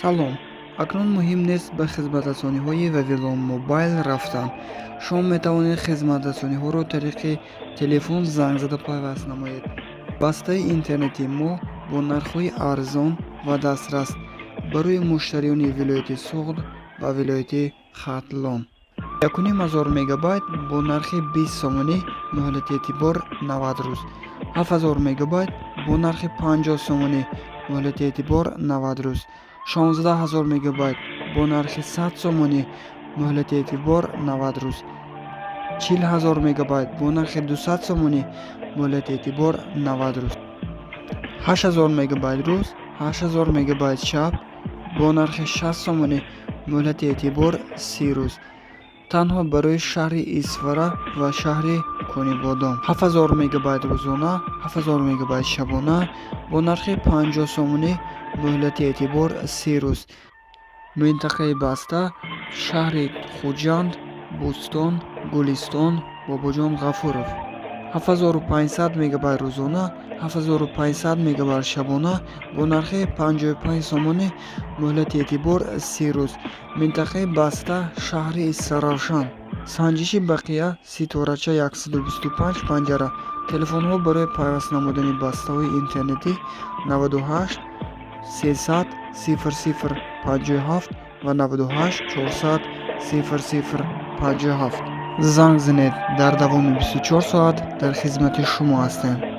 салом, акнун муҳим нест ба хизматрасониҳои Вавилон Мобайл рафтан. Шумо метавонед хизматрасониҳоро тариқи телефон занг зада пайваст намоед. Бастаи интернети мо бо нархҳои арзон ва дастрас барои муштариёни вилояти Суғд ва вилояти Хатлон. 1500 мегабайт бо нархи 20 сомонӣ муҳлати эътибор 90 рӯз. 7000 мегабайт бо нархи 50 сомонӣ муҳлати эътибор 90 рӯз. 16000 мегабайт бо нархи 100 сомонӣ муҳлати эътибор 90 рӯз. 40000 мегабайт бо нархи 200 сомонӣ муҳлати эътибор 90 рӯз. 8000 мегабайт рӯз, 8000 мегабайт шаб бо нархи 60 сомонӣ муҳлати эътибор 30 рӯз. танҳо барои шаҳри Исфара ва шаҳри Конибодом. 7000 мегабайт рӯзона, 7000 мегабайт шабона бо нархи 50 сомонӣ муҳлати эътибор 30 рӯз. минтақаи баста: шаҳри Хуҷанд, Бӯстон, Гулистон, Бобоҷон Ғафуров. 7500 мегабайт рӯзона, 7500 мегабайт шабона бо нархи 55 сомонӣ муҳлати эътибор 30 рӯз. минтақаи баста: шаҳри Исраравшан. санҷиши бақия ситорача 125 панҷара. телефонҳо барои пайваст намудани бастаҳои интернетӣ 98 300 00 57 ва 98 400 00 57. занг занед, дар давоми 24 соат дар хизмати шумо ҳастем.